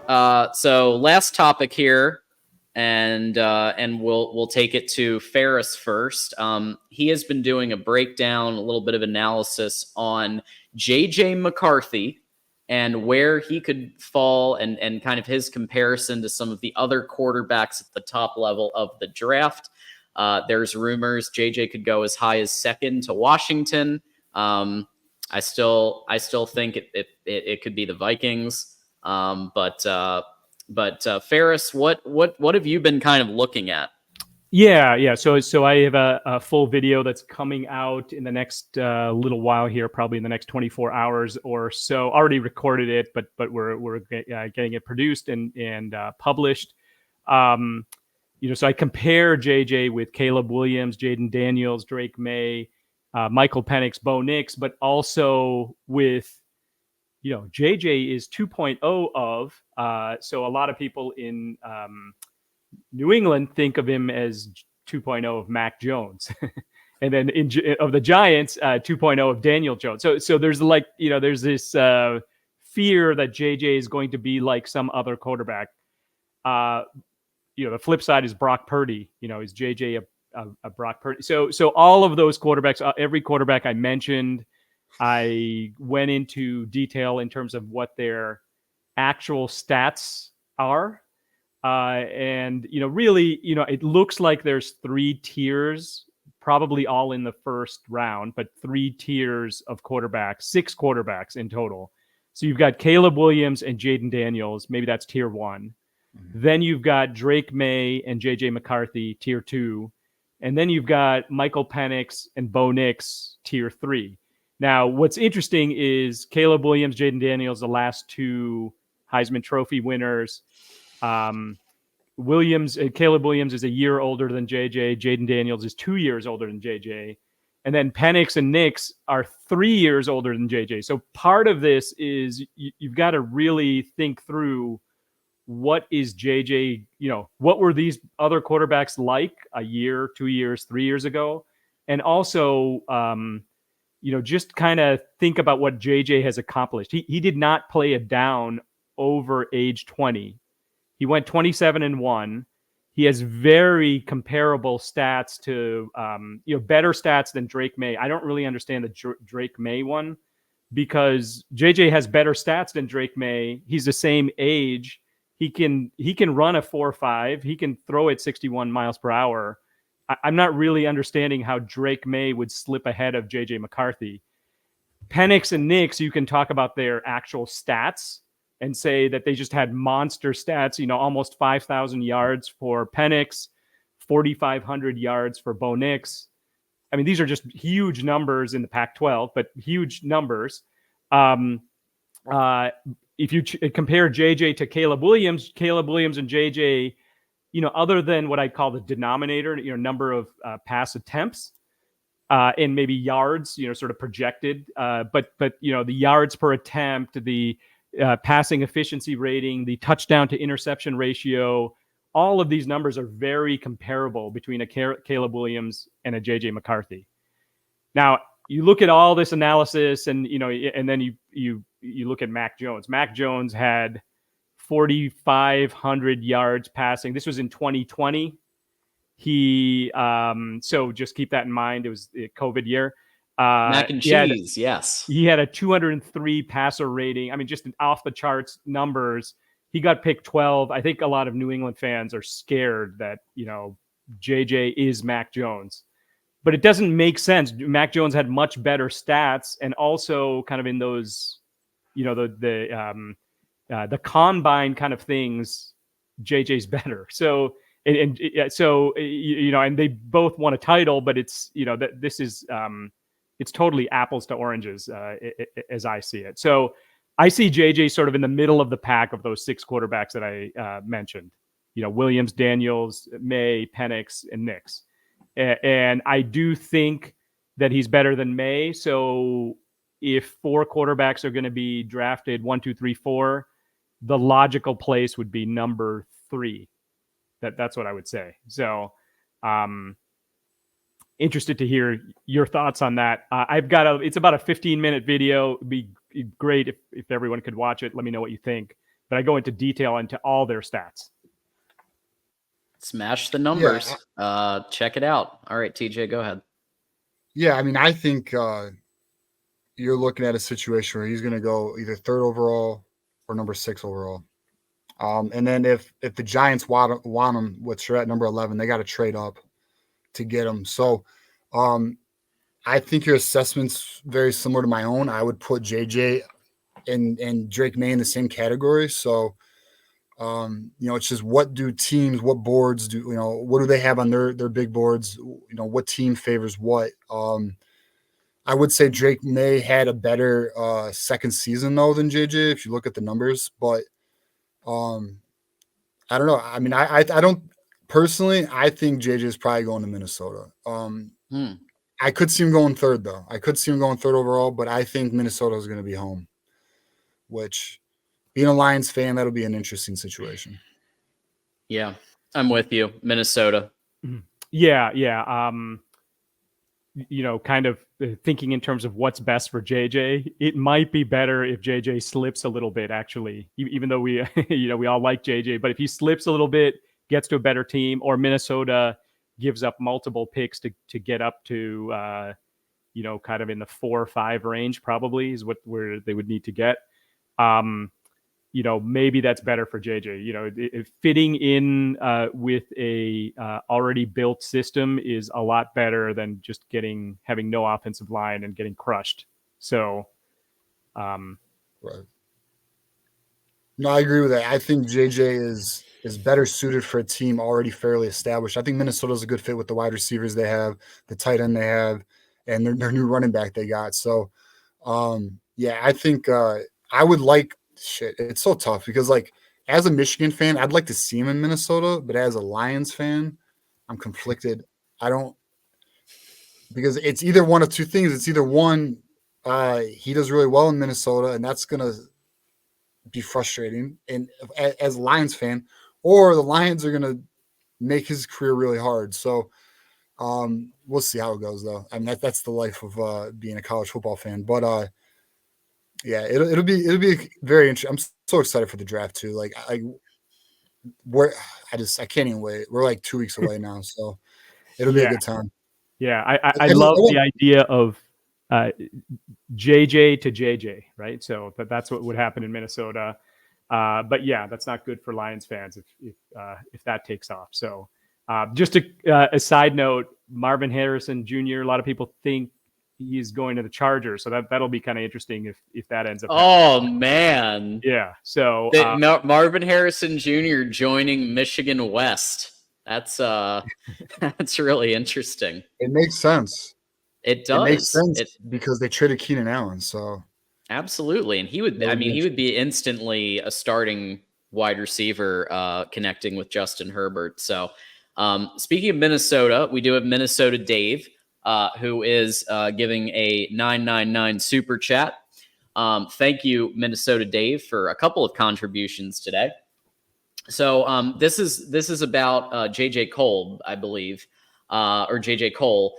So last topic here, and we'll take it to Farris first. He has been doing a breakdown, a little bit of analysis on JJ McCarthy and where he could fall, and kind of his comparison to some of the other quarterbacks at the top level of the draft. There's rumors JJ could go as high as second to Washington. I still think it could be the Vikings. But Farris, what have you been kind of looking at? Yeah. So I have a full video that's coming out in the next little while here, probably in the next 24 hours or so. Already recorded it, but we're getting it produced and published. So I compare JJ with Caleb Williams, Jaden Daniels, Drake May, Michael Penix, Bo Nix, but also with, JJ is 2.0 of. So a lot of people in New England think of him as 2.0 of Mac Jones. And then of the Giants, 2.0 of Daniel Jones. So there's there's this fear that JJ is going to be like some other quarterback. The flip side is Brock Purdy. Is JJ a Brock Purdy? So all of those quarterbacks, every quarterback I mentioned, I went into detail in terms of what their actual stats are. And really, it looks like there's 3 tiers, probably all in the first round, but 3 tiers of quarterbacks, 6 quarterbacks in total. So you've got Caleb Williams and Jaden Daniels. Maybe that's tier 1. Then you've got Drake May and JJ McCarthy, tier 2. And then you've got Michael Penix and Bo Nix, tier 3. Now, what's interesting is Caleb Williams, Jaden Daniels, the last 2 Heisman Trophy winners. Caleb Williams is a year older than JJ. Jaden Daniels is 2 years older than JJ. And then Penix and Nix are 3 years older than JJ. So part of this is you've got to really think through, what is JJ, what were these other quarterbacks like a year, 2 years, 3 years ago? And also, just kind of think about what JJ has accomplished. He did not play it down over age 20. He went 27-1. He has very comparable stats to, better stats than Drake May. I don't really understand the Drake May one, because JJ has better stats than Drake May. He's the same age. He can run a 4.5. He can throw it 61 miles per hour. I'm not really understanding how Drake May would slip ahead of JJ McCarthy. Penix and Nix, you can talk about their actual stats and say that they just had monster stats, almost 5,000 yards for Penix, 4,500 yards for Bo Nix. I mean, these are just huge numbers in the Pac-12, but huge numbers. If you compare JJ to Caleb Williams and JJ, other than what I call the denominator, number of pass attempts and maybe yards, sort of projected, but the yards per attempt, the passing efficiency rating, the touchdown to interception ratio, all of these numbers are very comparable between a Caleb Williams and a JJ McCarthy. Now, you look at all this analysis, and and then you look at Mac Jones. Mac Jones had 4,500 yards passing. This was in 2020. He so just keep that in mind. It was the COVID year. Mac and cheese, yes. He had a 203 passer rating. I mean, just off the charts numbers. He got picked 12. I think a lot of New England fans are scared that JJ is Mac Jones. But it doesn't make sense. Mac Jones had much better stats, and also kind of in those, the combine kind of things, JJ's better. So and they both won a title, but it's this is it's totally apples to oranges as I see it. So I see JJ sort of in the middle of the pack of those 6 quarterbacks that I mentioned. Williams, Daniels, May, Penix, and Nix. And I do think that he's better than May. So if 4 quarterbacks are going to be drafted 1, 2, 3, 4, the logical place would be number 3. That's what I would say. So interested to hear your thoughts on that. It's about a 15-minute video. It'd be great if everyone could watch it. Let me know what you think. but I go into detail into all their stats. Smash the numbers. Check it out. All right, TJ, go ahead. Yeah, I mean, I think you're looking at a situation where he's going to go either 3rd overall or number 6 overall. And then if the Giants want him, which are at number 11, they got to trade up to get him. So I think your assessment's very similar to my own. I would put JJ and Drake May in the same category. So, it's just what boards do, what do they have on their big boards? What team favors what? I would say Drake May had a better second season though than JJ if you look at the numbers, but I don't know. I mean, I don't personally. I think JJ is probably going to Minnesota. I could see him going 3rd though. I could see him going 3rd overall, but I think Minnesota is going to be home. Which, being a Lions fan, that'll be an interesting situation. Yeah, I'm with you, Minnesota. Yeah. Kind of thinking in terms of what's best for JJ, it might be better if JJ slips a little bit, actually, even though we, we all like JJ, but if he slips a little bit, gets to a better team, or Minnesota gives up multiple picks to get up to, kind of in the 4 or 5 range, probably is where they would need to get. Maybe that's better for JJ. Fitting in with a already built system is a lot better than just having no offensive line and getting crushed. So, right. No, I agree with that. I think JJ is better suited for a team already fairly established. I think Minnesota's a good fit with the wide receivers they have, the tight end they have, and their new running back they got. So, I think I would like. Shit, it's so tough because, as a Michigan fan, I'd like to see him in Minnesota, but as a Lions fan, I'm conflicted. Because it's either one of two things. It's either one, he does really well in Minnesota, and that's gonna be frustrating, and as a Lions fan, or the Lions are gonna make his career really hard. So, we'll see how it goes, though. I mean, that's the life of being a college football fan, but. Yeah, it'll be very interesting. I'm so excited for the draft too. I can't even wait. We're 2 weeks away now, so it'll be a good time. Yeah, I love the idea of JJ to JJ, right? So that's what would happen in Minnesota. But yeah, that's not good for Lions fans if that takes off. So just a side note, Marvin Harrison Jr. A lot of people think he's going to the Chargers, so that'll be kind of interesting if that ends up happening. Oh man, yeah. So Marvin Harrison Jr. joining Michigan West. That's that's really interesting. It makes sense. It does. It makes sense because they traded Keenan Allen. So absolutely, and he would. I mean, he would be instantly a starting wide receiver, connecting with Justin Herbert. So, speaking of Minnesota, we do have Minnesota Dave. Who is giving a $9.99 super chat. Thank you, Minnesota Dave, for a couple of contributions today. So this is about JJ Cole, I believe, or JJ Cole.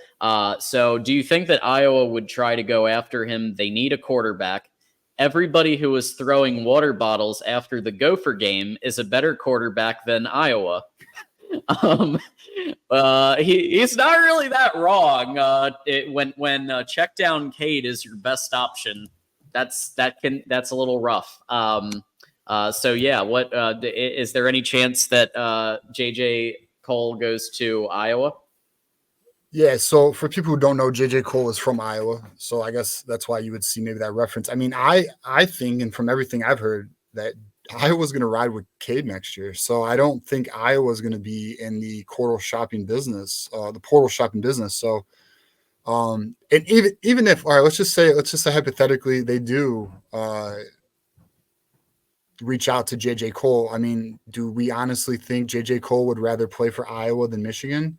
So do you think that Iowa would try to go after him? They need a quarterback. Everybody who was throwing water bottles after the Gopher game is a better quarterback than Iowa. He's not really that wrong. When check down Cade is your best option, that's a little rough. So yeah, what is there any chance that JJ Cole goes to Iowa? Yeah, so for people who don't know, JJ Cole is from Iowa, so I guess that's why you would see maybe that reference. I mean, I think, and from everything I've heard, that Iowa's going to ride with Cade next year. So I don't think Iowa's going to be in the portal shopping business. So, and even if, all right, let's just say hypothetically they do reach out to JJ Cole. I mean, do we honestly think JJ Cole would rather play for Iowa than Michigan?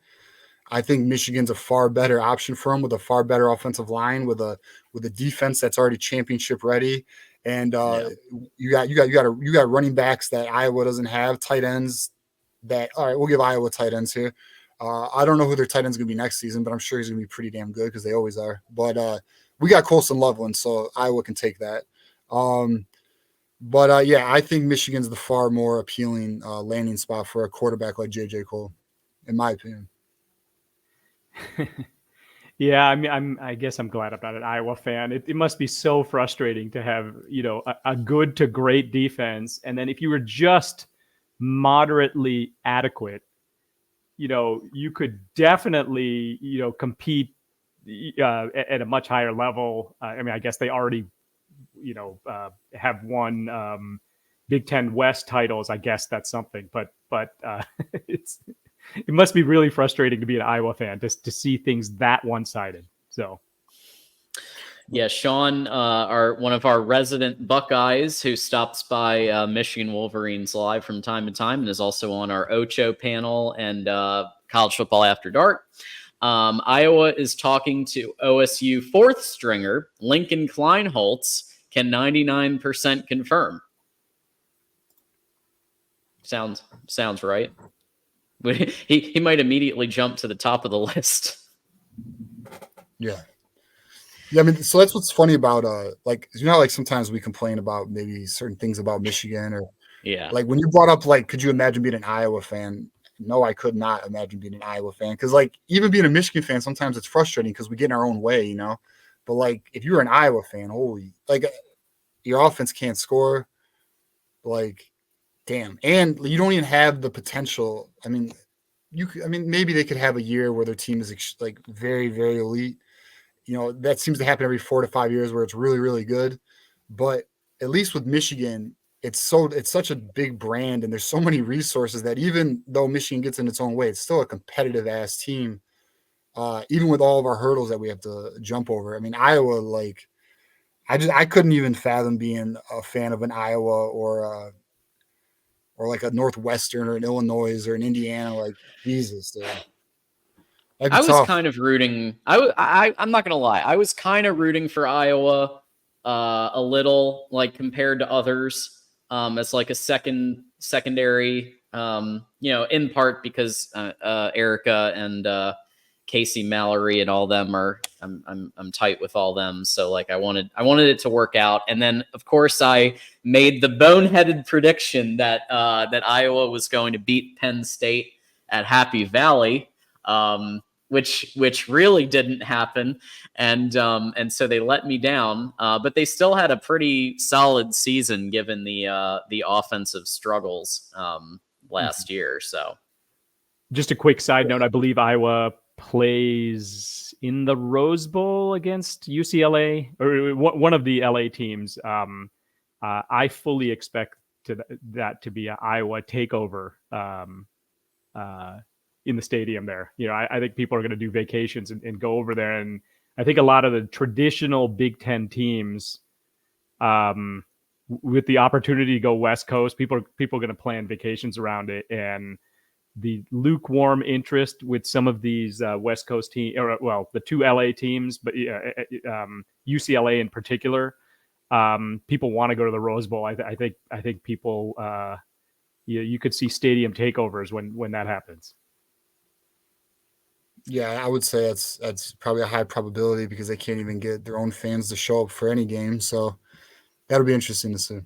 I think Michigan's a far better option for him with a far better offensive line, with a defense that's already championship ready. And you got running backs that Iowa doesn't have, tight ends that, all right, we'll give Iowa tight ends here. I don't know who their tight end's going to be next season, but I'm sure he's going to be pretty damn good because they always are. But we got Colson Loveland, so Iowa can take that. But yeah, I think Michigan's the far more appealing landing spot for a quarterback like J.J. Cole, in my opinion. Yeah, I mean, I guess I'm glad I'm not an Iowa fan. It must be so frustrating to have, a good to great defense, and then if you were just moderately adequate, you could definitely, compete at a much higher level. I mean, I guess they already, have won Big Ten West titles. I guess that's something, but it must be really frustrating to be an Iowa fan just to see things that one-sided. So, Yeah, Sean, one of our resident Buckeyes who stops by Michigan Wolverines live from time to time and is also on our Ocho panel and College Football After Dark. Iowa is talking to OSU fourth stringer Lincoln Kleinholtz. Can 99% confirm? Sounds right. He might immediately jump to the top of the list. Yeah. Yeah, I mean, so that's what's funny about like sometimes we complain about maybe certain things about Michigan or like when you brought up like could you imagine being an Iowa fan? No, I could not imagine being an Iowa fan because like even being a Michigan fan sometimes it's frustrating because we get in our own way, But like if you're an Iowa fan, holy like your offense can't score, like damn, and you don't even have the potential. I mean, maybe they could have a year where their team is like very very elite. That seems to happen every 4 to 5 years where it's really, really good. But at least with Michigan, it's such a big brand and there's so many resources that even though Michigan gets in its own way, it's still a competitive ass team. Even with all of our hurdles that we have to jump over. I mean, Iowa, like I couldn't even fathom being a fan of an Iowa or like a Northwestern or an Illinois or an Indiana. Like Jesus, that'd be I was tough. kind of rooting. I'm not gonna lie. I was kind of rooting for Iowa a little, like compared to others, as like a secondary. In part because Erica and Casey Mallory and all them are. I'm tight with all them, so like I wanted it to work out, and then of course I made the boneheaded prediction that that Iowa was going to beat Penn State at Happy Valley. Which really didn't happen, and so they let me down. But they still had a pretty solid season given the offensive struggles last year. So, just a quick side note: I believe Iowa plays in the Rose Bowl against UCLA or one of the LA teams. I fully expect that to be an Iowa takeover. In the stadium there. I think people are going to do vacations and go over there. And I think a lot of the traditional Big Ten teams, with the opportunity to go West Coast, people are going to plan vacations around it. And the lukewarm interest with some of these West Coast teams, or well, the two LA teams, but UCLA in particular, people want to go to the Rose Bowl. I think people, you could see stadium takeovers when that happens. Yeah, I would say that's probably a high probability because they can't even get their own fans to show up for any game. So that'll be interesting to see.